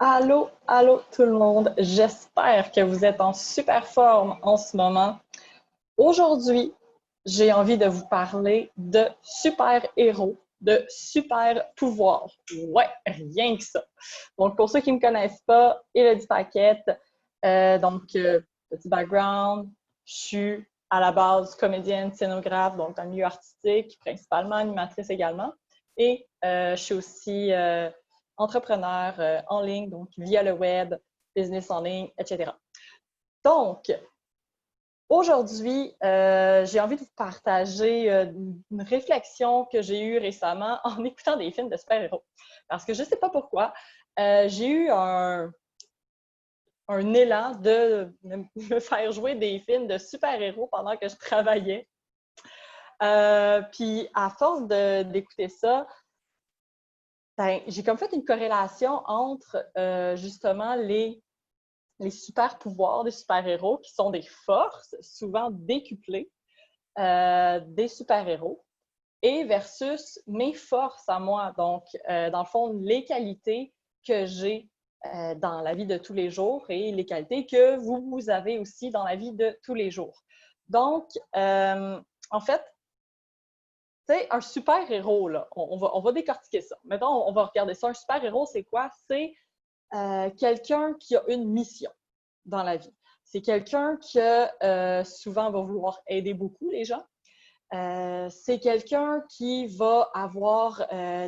Allô, allô tout le monde. J'espère que vous êtes en super forme en ce moment. Aujourd'hui, j'ai envie de vous parler de super-héros, de super-pouvoirs. Ouais, rien que ça. Donc, pour ceux qui ne me connaissent pas, Élodie Paquette, petit background, je suis à la base comédienne, scénographe, donc dans le milieu artistique, principalement animatrice également. Et je suis aussi entrepreneur en ligne, donc via le web, business en ligne, etc. Donc, aujourd'hui, j'ai envie de vous partager une réflexion que j'ai eue récemment en écoutant des films de super-héros. Parce que je ne sais pas pourquoi, j'ai eu un élan de me faire jouer des films de super-héros pendant que je travaillais. Puis, à force d'écouter ça, ben, j'ai comme fait une corrélation entre justement les super pouvoirs des super-héros qui sont des forces, souvent décuplées, des super-héros, et versus mes forces à moi. Donc, dans le fond, les qualités que j'ai dans la vie de tous les jours et les qualités que vous avez aussi dans la vie de tous les jours. Donc, en fait, tu sais, un super-héros, là, on va décortiquer ça. Mettons, on va regarder ça. Un super-héros, c'est quoi? C'est quelqu'un qui a une mission dans la vie. C'est quelqu'un qui souvent va vouloir aider beaucoup les gens. C'est quelqu'un qui va avoir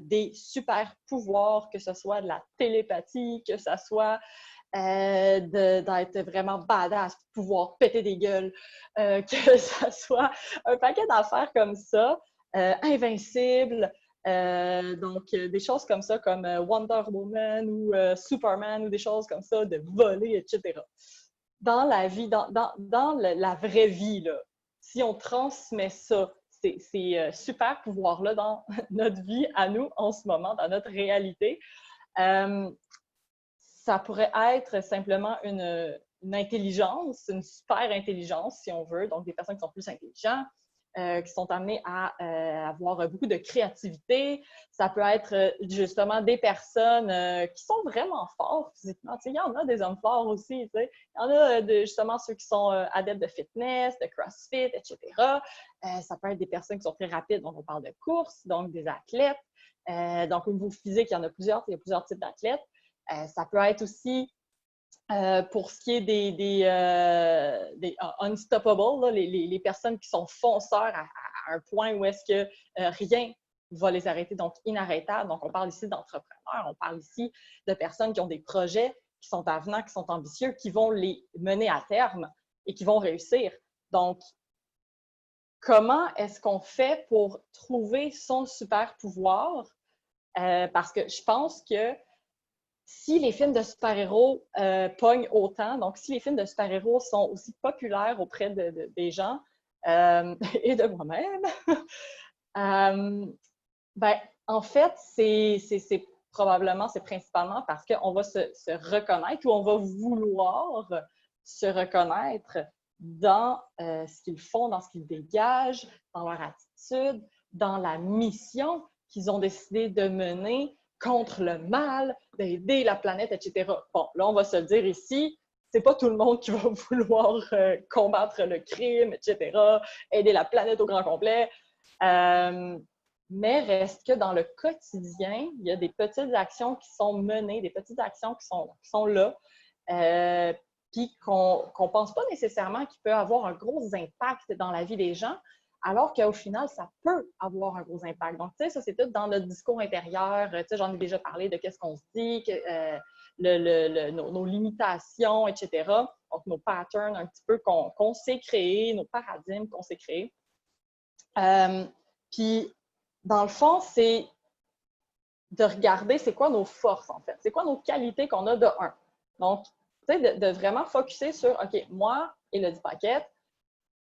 des super pouvoirs, que ce soit de la télépathie, que ce soit d'être vraiment badass, de pouvoir péter des gueules, que ce soit un paquet d'affaires comme ça, invincible. Donc, des choses comme ça, comme Wonder Woman ou Superman ou des choses comme ça, de voler, etc. Dans la vie, dans la vraie vie, là, si on transmet ça, ces super pouvoirs-là dans notre vie à nous en ce moment, dans notre réalité, ça pourrait être simplement une intelligence, une super intelligence, si on veut, donc des personnes qui sont plus intelligentes, qui sont amenées à avoir beaucoup de créativité. Ça peut être justement des personnes qui sont vraiment forts physiquement. Il y en a des hommes forts aussi. Il y en a justement ceux qui sont adeptes de fitness, de CrossFit, etc. Ça peut être des personnes qui sont très rapides, donc on parle de course, donc des athlètes. Donc au niveau physique, il y a plusieurs types d'athlètes. Ça peut être aussi pour ce qui est des unstoppable, là, les personnes qui sont fonceurs à un point où est-ce que rien va les arrêter, donc inarrêtables. Donc, on parle ici d'entrepreneurs, on parle ici de personnes qui ont des projets qui sont avenants, qui sont ambitieux, qui vont les mener à terme et qui vont réussir. Donc, comment est-ce qu'on fait pour trouver son super pouvoir? Parce que je pense que si les films de super-héros pognent autant, donc si les films de super-héros sont aussi populaires auprès des gens et de moi-même, ben, en fait, c'est probablement, c'est principalement parce qu'on va se reconnaître ou on va vouloir se reconnaître dans ce qu'ils font, dans ce qu'ils dégagent, dans leur attitude, dans la mission qu'ils ont décidé de mener contre le mal, d'aider la planète, etc. Bon, là, on va se le dire ici, c'est pas tout le monde qui va vouloir combattre le crime, etc., aider la planète au grand complet. Mais reste que dans le quotidien, il y a des petites actions qui sont menées, des petites actions qui sont là, puis qu'on ne pense pas nécessairement qu'il peut avoir un gros impact dans la vie des gens, alors qu'au final, ça peut avoir un gros impact. Donc, tu sais, ça, c'est tout dans notre discours intérieur. Tu sais, j'en ai déjà parlé de qu'est-ce qu'on se dit, nos limitations, etc. Donc, nos patterns un petit peu qu'on s'est créés, nos paradigmes qu'on s'est créés. Puis, dans le fond, c'est de regarder c'est quoi nos forces, en fait. C'est quoi nos qualités qu'on a de un. Donc, tu sais, de vraiment focusser sur, OK, moi, Élodie Paquette,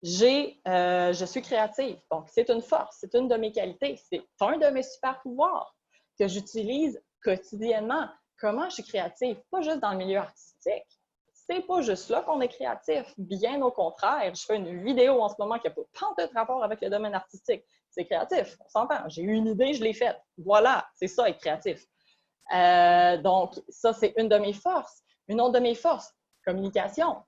je suis créative. Donc, c'est une force, c'est une de mes qualités, c'est un de mes super pouvoirs que j'utilise quotidiennement. Comment je suis créative? Pas juste dans le milieu artistique. C'est pas juste là qu'on est créatif. Bien au contraire, je fais une vidéo en ce moment qui n'a pas tant de rapport avec le domaine artistique. C'est créatif, on s'entend. J'ai eu une idée, je l'ai faite. Voilà, c'est ça, être créatif. Donc, ça, c'est une de mes forces. Une autre de mes forces, communication.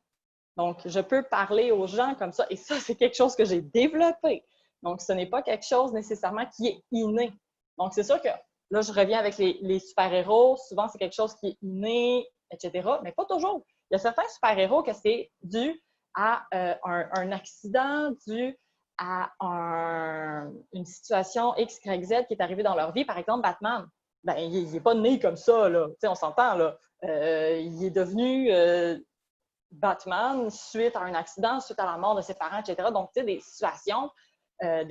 Donc, je peux parler aux gens comme ça. Et ça, c'est quelque chose que j'ai développé. Donc, ce n'est pas quelque chose nécessairement qui est inné. Donc, c'est sûr que là, je reviens avec les super-héros. Souvent, c'est quelque chose qui est inné, etc. Mais pas toujours. Il y a certains super-héros que c'est dû à un accident, dû à une situation X, Y, Z qui est arrivée dans leur vie. Par exemple, Batman. Ben, il n'est pas né comme ça, là. Tu sais, on s'entend, là. Il est devenu Batman suite à un accident, suite à la mort de ses parents, etc. Donc, tu sais, des situations, on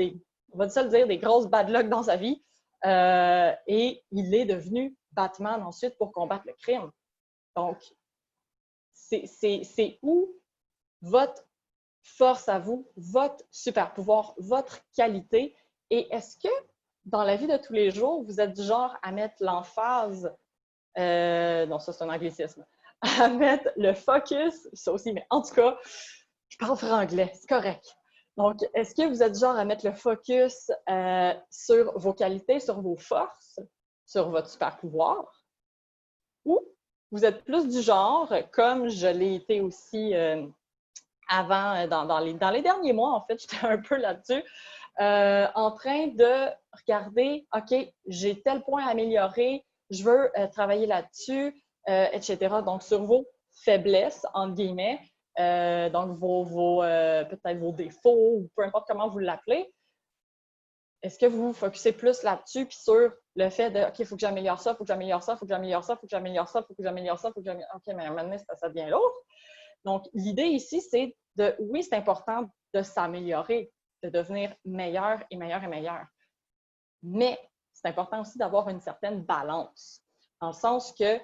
va se le dire, des grosses bad luck dans sa vie. Et il est devenu Batman ensuite pour combattre le crime. Donc, c'est où votre force à vous, votre super pouvoir, votre qualité. Et est-ce que dans la vie de tous les jours, vous êtes du genre à mettre l'emphase, non, ça c'est un anglicisme, à mettre le focus, ça aussi, mais en tout cas, je parle franglais, c'est correct. Donc, est-ce que vous êtes du genre à mettre le focus sur vos qualités, sur vos forces, sur votre super pouvoir, ou vous êtes plus du genre, comme je l'ai été aussi avant, dans les derniers mois, en fait, j'étais un peu là-dessus, en train de regarder, OK, j'ai tel point à améliorer, je veux travailler là-dessus, etc. Donc, sur vos faiblesses, entre guillemets, donc peut-être vos défauts, ou peu importe comment vous l'appelez, est-ce que vous vous focussez plus là-dessus, puis sur le fait de, OK, il faut que j'améliore ça, il faut que j'améliore ça, il faut que j'améliore ça, il faut que j'améliore ça, il faut que j'améliore ça, il faut que j'améliore ça. OK, mais à un moment donné, ça devient lourd. Donc, l'idée ici, c'est oui, c'est important de s'améliorer, de devenir meilleur et meilleur et meilleur. Mais c'est important aussi d'avoir une certaine balance. Dans le sens que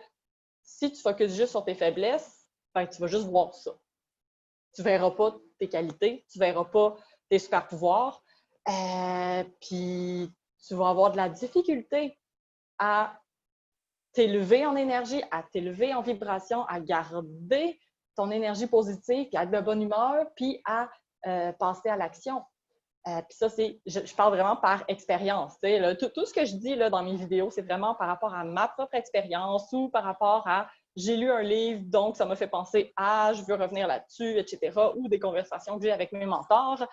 si tu focuses juste sur tes faiblesses, ben, tu vas juste voir ça. Tu ne verras pas tes qualités, tu ne verras pas tes super pouvoirs, puis tu vas avoir de la difficulté à t'élever en énergie, à t'élever en vibration, à garder ton énergie positive, puis à être de bonne humeur, puis à passer à l'action. Puis ça, je parle vraiment par expérience. Tout ce que je dis là, dans mes vidéos, c'est vraiment par rapport à ma propre expérience ou par rapport à j'ai lu un livre, donc ça m'a fait penser à je veux revenir là-dessus, etc. ou des conversations que j'ai avec mes mentors.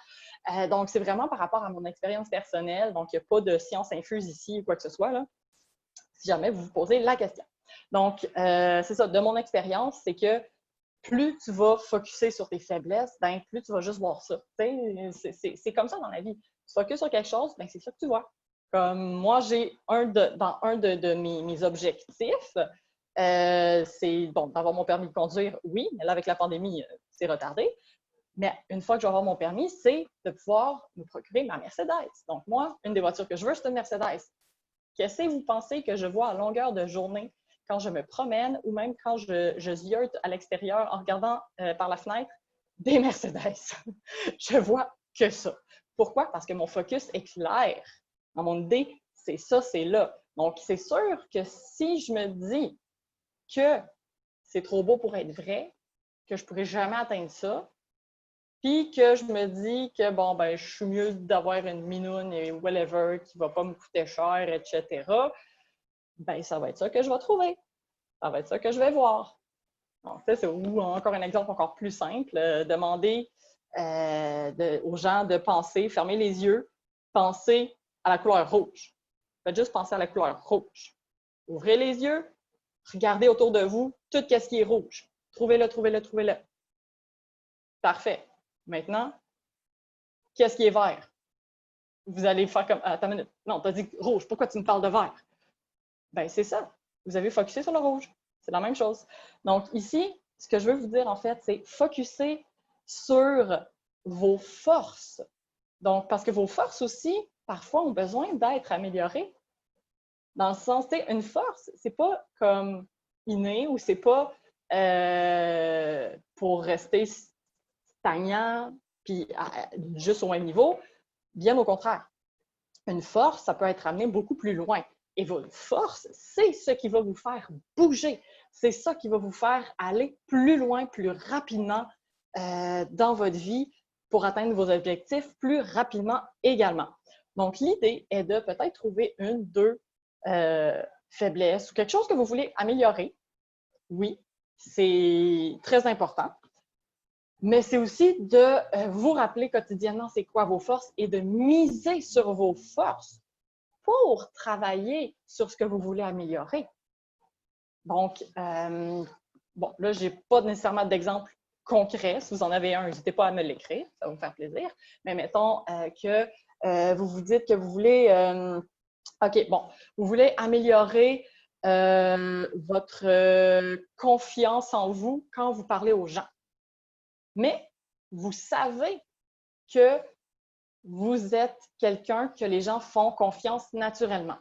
Donc, c'est vraiment par rapport à mon expérience personnelle. Donc, il n'y a pas de science infuse ici ou quoi que ce soit, là, si jamais vous vous posez la question. Donc, c'est ça, de mon expérience, c'est que plus tu vas focusser sur tes faiblesses, ben, plus tu vas juste voir ça. C'est comme ça dans la vie. Tu focuses sur quelque chose, ben, c'est ça que tu vois. Comme moi, j'ai dans un de mes objectifs, c'est bon, d'avoir mon permis de conduire, oui, mais là, avec la pandémie, c'est retardé. Mais une fois que je vais avoir mon permis, c'est de pouvoir me procurer ma Mercedes. Donc, moi, une des voitures que je veux, c'est une Mercedes. Qu'est-ce que vous pensez que je vois à longueur de journée quand je me promène ou même quand je ziote à l'extérieur en regardant par la fenêtre des Mercedes? Je vois que ça. Pourquoi? Parce que mon focus est clair. Dans mon idée, c'est ça, c'est là. Donc, c'est sûr que si je me dis que c'est trop beau pour être vrai, que je ne pourrai jamais atteindre ça, puis que je me dis que, bon, ben, je suis mieux d'avoir une minoune et whatever qui ne va pas me coûter cher, etc., ben, ça va être ça que je vais trouver. Ça va être ça que je vais voir. Donc, ça, c'est encore un exemple encore plus simple. Demander aux gens de penser, fermer les yeux, penser à la couleur rouge. Faites juste penser à la couleur rouge. Ouvrez les yeux, regardez autour de vous tout ce qui est rouge. Trouvez-le, trouvez-le, trouvez-le. Parfait. Maintenant, qu'est-ce qui est vert? Vous allez faire comme, attends une minute. Non, tu as dit rouge. Pourquoi tu me parles de vert? Ben, c'est ça. Vous avez focusé sur le rouge. C'est la même chose. Donc, ici, ce que je veux vous dire, en fait, c'est focuser sur vos forces. Donc, parce que vos forces aussi, parfois, ont besoin d'être améliorées. Dans le sens, tu sais, une force, c'est pas comme inné ou c'est pas pour rester stagnant puis juste au même niveau. Bien au contraire. Une force, ça peut être amené beaucoup plus loin. Et votre force, c'est ce qui va vous faire bouger. C'est ça qui va vous faire aller plus loin, plus rapidement dans votre vie pour atteindre vos objectifs plus rapidement également. Donc, l'idée est de peut-être trouver une, deux faiblesse ou quelque chose que vous voulez améliorer, oui, c'est très important. Mais c'est aussi de vous rappeler quotidiennement c'est quoi vos forces et de miser sur vos forces pour travailler sur ce que vous voulez améliorer. Donc, bon, là, je n'ai pas nécessairement d'exemple concret. Si vous en avez un, n'hésitez pas à me l'écrire, ça va vous faire plaisir. Mais mettons que vous vous dites que vous voulez, OK, bon, vous voulez améliorer votre confiance en vous quand vous parlez aux gens. Mais vous savez que vous êtes quelqu'un que les gens font confiance naturellement.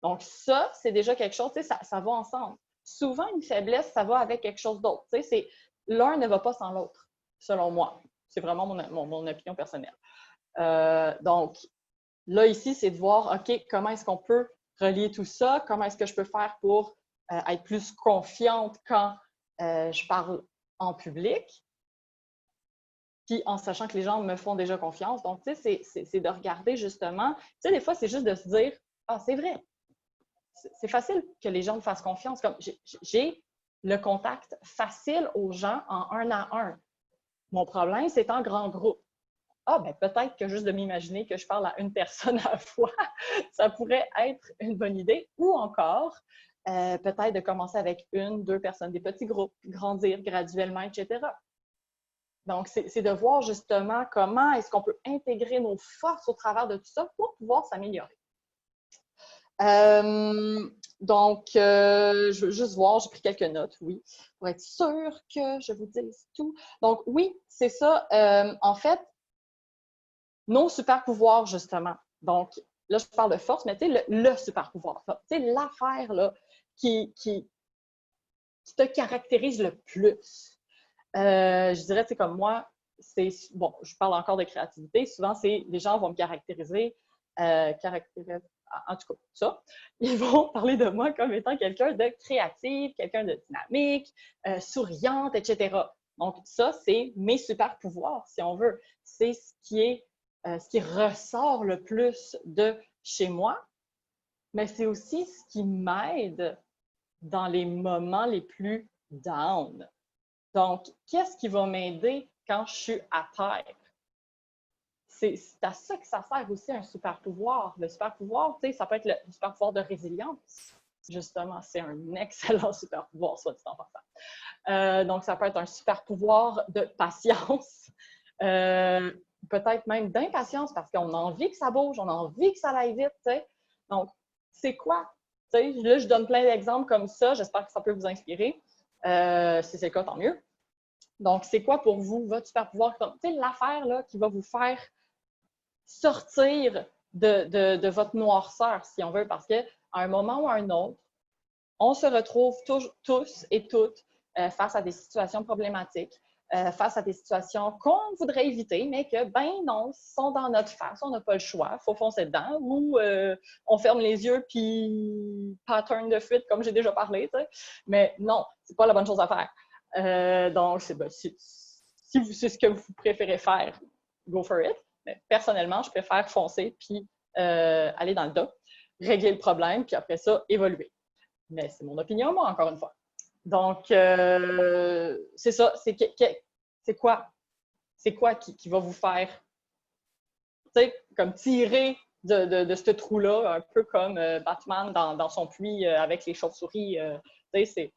Donc, ça, c'est déjà quelque chose, tu sais, ça va ensemble. Souvent, une faiblesse, ça va avec quelque chose d'autre. Tu sais, l'un ne va pas sans l'autre, selon moi. C'est vraiment mon opinion personnelle. Donc, là, ici, c'est de voir, OK, comment est-ce qu'on peut relier tout ça? Comment est-ce que je peux faire pour être plus confiante quand je parle en public? Puis en sachant que les gens me font déjà confiance. Donc, tu sais, c'est de regarder justement. Tu sais, des fois, c'est juste de se dire, ah, c'est vrai. C'est facile que les gens me fassent confiance. Comme j'ai le contact facile aux gens en 1 à 1. Mon problème, c'est en grand groupe. Ah, ben peut-être que juste de m'imaginer que je parle à une personne à la fois, ça pourrait être une bonne idée. Ou encore, peut-être de commencer avec 1, 2 personnes, des petits groupes, grandir graduellement, etc. Donc, c'est de voir justement comment est-ce qu'on peut intégrer nos forces au travers de tout ça pour pouvoir s'améliorer. Donc, je veux juste voir, j'ai pris quelques notes, oui, pour être sûre que je vous dise tout. Donc, oui, c'est ça. En fait, nos super pouvoirs, justement. Donc, là, je parle de force, mais tu sais, le super pouvoir. Tu sais, l'affaire, là, qui te caractérise le plus. Je dirais, tu sais, comme moi, c'est, bon, je parle encore de créativité. Souvent, c'est, les gens vont me caractériser, en tout cas, ça. Ils vont parler de moi comme étant quelqu'un de créatif, quelqu'un de dynamique, souriante, etc. Donc, ça, c'est mes super pouvoirs, si on veut. C'est ce qui ressort le plus de chez moi, mais c'est aussi ce qui m'aide dans les moments les plus down. Donc, qu'est-ce qui va m'aider quand je suis à terre? C'est à ça que ça sert aussi un super pouvoir. Le super pouvoir, tu sais, ça peut être le super pouvoir de résilience. Justement, c'est un excellent super pouvoir, soit dit en passant. Donc, ça peut être un super pouvoir de patience, peut-être même d'impatience parce qu'on a envie que ça bouge, on a envie que ça aille vite, tu sais. Donc, c'est quoi? Tu sais, là, je donne plein d'exemples comme ça. J'espère que ça peut vous inspirer. Si c'est le cas, tant mieux. Donc, c'est quoi pour vous votre super pouvoir? Tu sais, l'affaire là, qui va vous faire sortir de votre noirceur, si on veut, parce qu'à un moment ou à un autre, on se retrouve tous et toutes face à des situations problématiques, face à des situations qu'on voudrait éviter, mais que, ben non, sont dans notre face, on n'a pas le choix, il faut foncer dedans, ou on ferme les yeux puis pattern de fuite, comme j'ai déjà parlé, tu sais. Mais non, c'est pas la bonne chose à faire. Donc, si c'est ce que vous préférez faire, go for it. Mais personnellement, je préfère foncer puis aller dans le tas, régler le problème, puis après ça, évoluer. Mais c'est mon opinion, moi, encore une fois. Donc, c'est ça. C'est quoi? C'est quoi qui va vous faire, tu sais, comme tirer de ce trou-là, un peu comme Batman dans son puits avec les chauves-souris. Tu sais,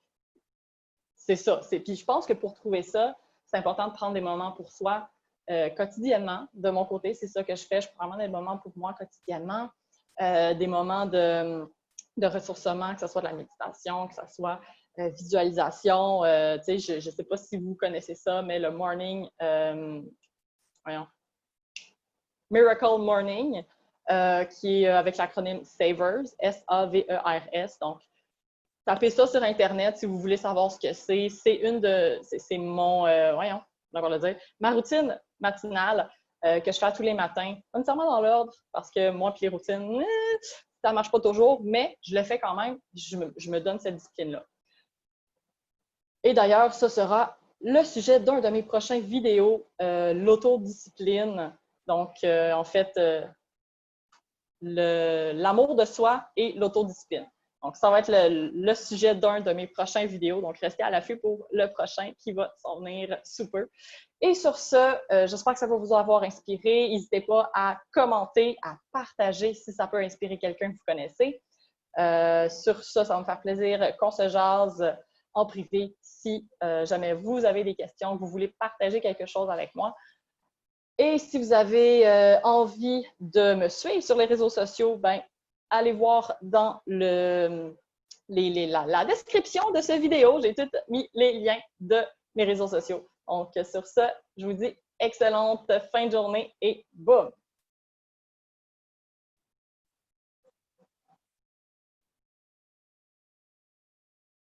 c'est ça. Puis je pense que pour trouver ça, c'est important de prendre des moments pour soi quotidiennement. De mon côté, c'est ça que je fais. Je prends vraiment des moments pour moi quotidiennement. Des moments de ressourcement, que ce soit de la méditation, que ce soit visualisation. Tu sais, je ne sais pas si vous connaissez ça, mais le morning, Miracle Morning, qui est avec l'acronyme SAVERS, S-A-V-E-R-S. Donc, tapez ça sur Internet si vous voulez savoir ce que c'est. C'est mon, on va le dire, ma routine matinale que je fais tous les matins. Pas nécessairement dans l'ordre, parce que moi, puis les routines, ça ne marche pas toujours, mais je le fais quand même. Je me donne cette discipline-là. Et d'ailleurs, ça sera le sujet d'un de mes prochains vidéos, l'autodiscipline. Donc, en fait, l'amour de soi et l'autodiscipline. Donc, ça va être le sujet d'un de mes prochains vidéos. Donc, restez à l'affût pour le prochain qui va s'en venir sous peu. Et sur ce, j'espère que ça va vous avoir inspiré. N'hésitez pas à commenter, à partager si ça peut inspirer quelqu'un que vous connaissez. Sur ça, ça va me faire plaisir qu'on se jase en privé si jamais vous avez des questions, que vous voulez partager quelque chose avec moi. Et si vous avez envie de me suivre sur les réseaux sociaux, ben, allez voir dans la description de cette vidéo. J'ai tout mis les liens de mes réseaux sociaux. Donc, sur ça, je vous dis excellente fin de journée et boum!